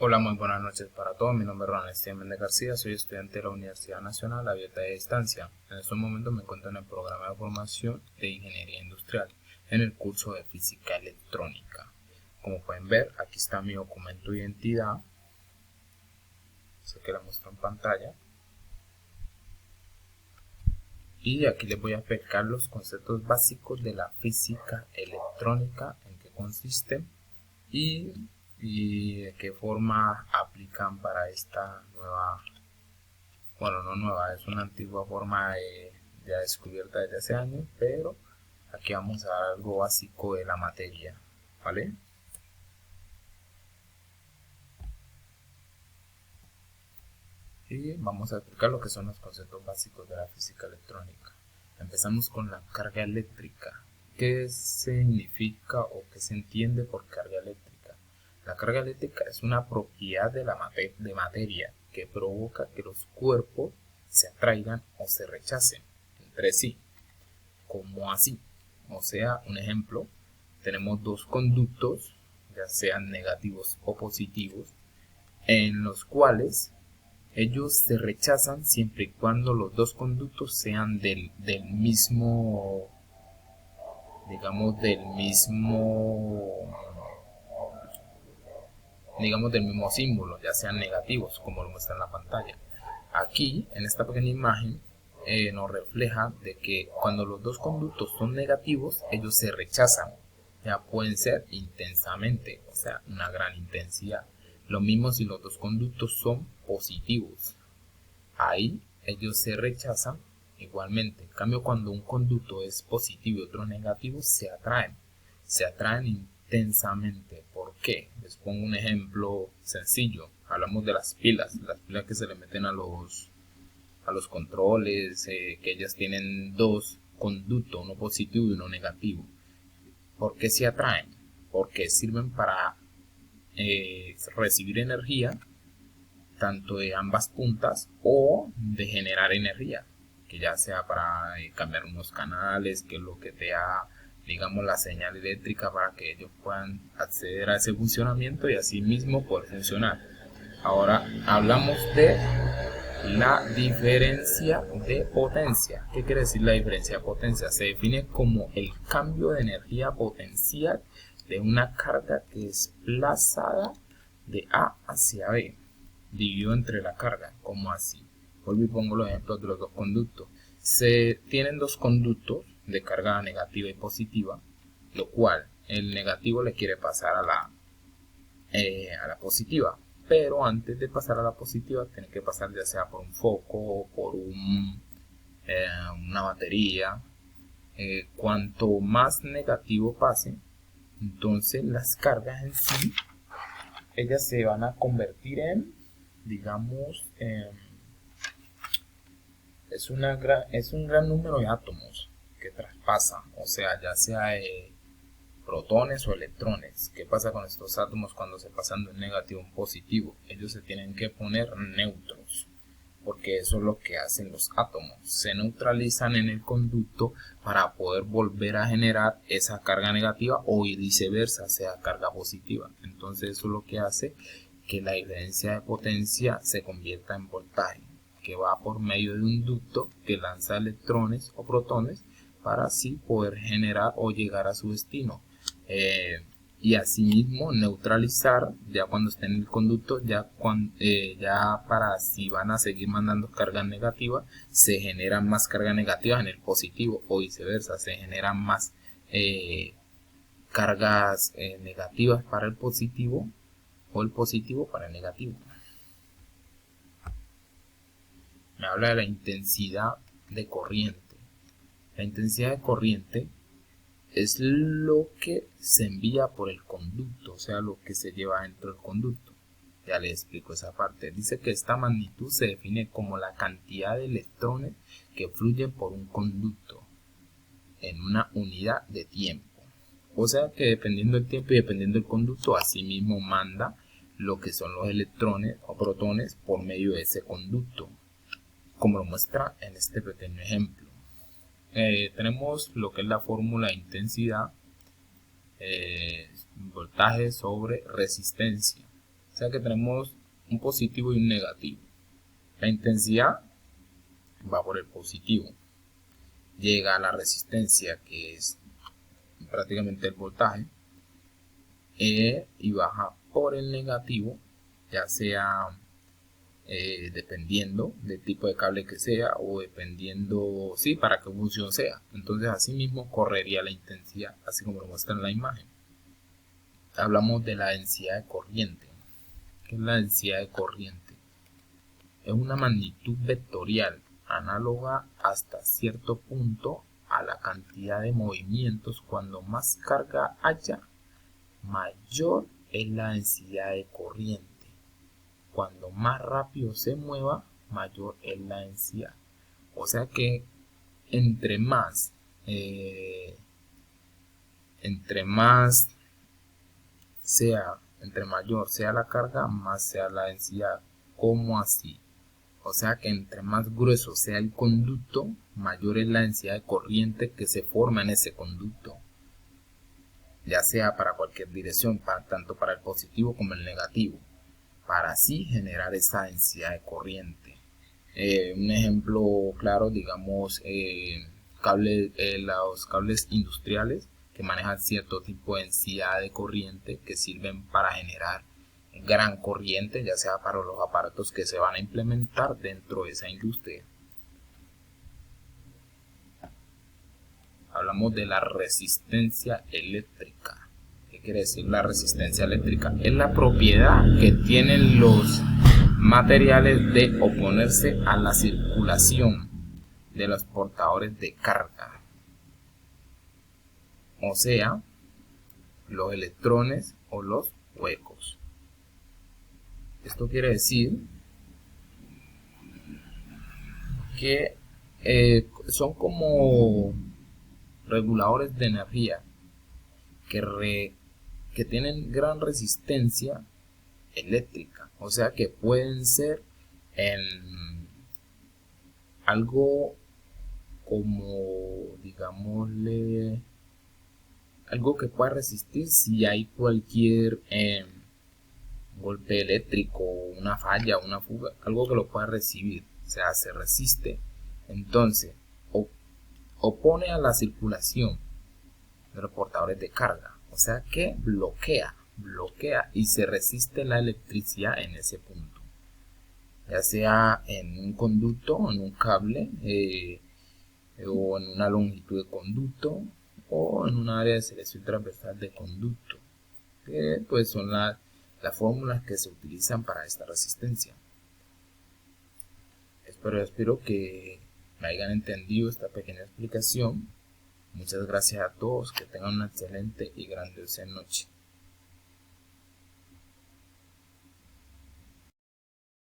Hola, muy buenas noches para todos. Mi nombre es Ronald Steven de García, soy estudiante de la Universidad Nacional Abierta de Distancia. En estos momentos me encuentro en el programa de formación de Ingeniería Industrial, en el curso de Física Electrónica. Como pueden ver, aquí está mi documento de identidad, sé que la muestro en pantalla, y aquí les voy a explicar los conceptos básicos de la física electrónica, en qué consiste y, de qué forma aplican para esta nueva. Bueno, no nueva, es una antigua forma ya descubierta desde hace años, pero aquí vamos a dar algo básico de la materia, ¿vale? Y vamos a explicar lo que son los conceptos básicos de la física electrónica. Empezamos con la carga eléctrica. ¿Qué significa o qué se entiende por carga eléctrica? La carga eléctrica es una propiedad de la materia que provoca que los cuerpos se atraigan o se rechacen entre sí. ¿Cómo así? O sea, un ejemplo, tenemos dos conductos, ya sean negativos o positivos, en los cuales ellos se rechazan siempre y cuando los dos conductos sean del mismo, digamos, del mismo símbolo, ya sean negativos, como lo muestra en la pantalla. Aquí, en esta pequeña imagen, nos refleja de que cuando los dos conductos son negativos, ellos se rechazan. Ya pueden ser intensamente, o sea, una gran intensidad. Lo mismo si los dos conductos son positivos. Ahí ellos se rechazan igualmente. En cambio, cuando un conducto es positivo y otro negativo, se atraen. Se atraen intensamente. ¿Por qué? Les pongo un ejemplo sencillo. Hablamos de las pilas que se le meten a los controles, que ellas tienen dos conductos, uno positivo y uno negativo. ¿Por qué se atraen? Porque sirven para recibir energía tanto de ambas puntas o de generar energía, que ya sea para cambiar unos canales, que es lo que te da, digamos, la señal eléctrica para que ellos puedan acceder a ese funcionamiento y así mismo poder funcionar. Ahora hablamos de la diferencia de potencia. ¿Qué quiere decir la diferencia de potencia? Se define como el cambio de energía potencial de una carga que es desplazada de A hacia B, dividido entre la carga. ¿Cómo así? Vuelvo y pongo los ejemplos de los dos conductos. Se tienen dos conductos de carga negativa y positiva, lo cual el negativo le quiere pasar a la positiva, pero antes de pasar a la positiva tiene que pasar ya sea por un foco o por una batería. Cuanto más negativo pase, entonces las cargas en sí, ellas se van a convertir en, digamos, es un gran número de átomos que traspasan, o sea, ya sea protones o electrones. ¿Qué pasa con estos átomos cuando se pasan de un negativo a un positivo? Ellos se tienen que poner neutros, porque eso es lo que hacen los átomos. Se neutralizan en el conducto para poder volver a generar esa carga negativa o viceversa, sea carga positiva. Entonces eso es lo que hace que la diferencia de potencia se convierta en voltaje, que va por medio de un ducto que lanza electrones o protones para así poder generar o llegar a su destino. Y asimismo neutralizar ya cuando esté en el conducto, ya para si van a seguir mandando cargas negativas, se generan más cargas negativas en el positivo o viceversa, se generan más cargas negativas para el positivo o el positivo para el negativo. Me habla de la intensidad de corriente. La intensidad de corriente es lo que se envía por el conducto, o sea, lo que se lleva dentro del conducto. Ya les explico esa parte. Dice que esta magnitud se define como la cantidad de electrones que fluyen por un conducto en una unidad de tiempo. O sea que dependiendo del tiempo y dependiendo del conducto, así mismo manda lo que son los electrones o protones por medio de ese conducto, como lo muestra en este pequeño ejemplo. Tenemos lo que es la fórmula de intensidad, voltaje sobre resistencia. sea que tenemos un positivo y un negativo. La intensidad va por el positivo, llega a la resistencia, que es prácticamente el voltaje, y baja por el negativo, ya sea dependiendo del tipo de cable que sea, o dependiendo, sí, para qué función sea. Entonces así mismo correría la intensidad, así como lo muestra en la imagen. Hablamos de la densidad de corriente. ¿Qué es la densidad de corriente? Es una magnitud vectorial análoga hasta cierto punto a la cantidad de movimientos. Cuando más carga haya, mayor es la densidad de corriente. Cuando más rápido se mueva, mayor es la densidad. O sea que entre mayor sea la carga, más sea la densidad. ¿Cómo así? O sea que entre más grueso sea el conducto, mayor es la densidad de corriente que se forma en ese conducto, ya sea para cualquier dirección, tanto para el positivo como el negativo, para así generar esa densidad de corriente. Un ejemplo claro, digamos, los cables industriales que manejan cierto tipo de densidad de corriente que sirven para generar gran corriente, ya sea para los aparatos que se van a implementar dentro de esa industria. Hablamos de la resistencia eléctrica. ¿Qué quiere decir la resistencia eléctrica? Es la propiedad que tienen los materiales de oponerse a la circulación de los portadores de carga, o sea, los electrones o los huecos. Esto quiere decir que son como reguladores de energía que tienen gran resistencia eléctrica, o sea que pueden ser algo como, digámosle, algo que pueda resistir si hay cualquier golpe eléctrico, una falla, una fuga, algo que lo pueda recibir, o sea, se resiste. Entonces, opone a la circulación de los portadores de carga, o sea que bloquea y se resiste la electricidad en ese punto, ya sea en un conducto, en un cable, o en una longitud de conducto, o en un área de selección transversal de conducto, que pues son las fórmulas que se utilizan para esta resistencia. Espero que me hayan entendido esta pequeña explicación. Muchas gracias a todos, que tengan una excelente y grandiosa noche.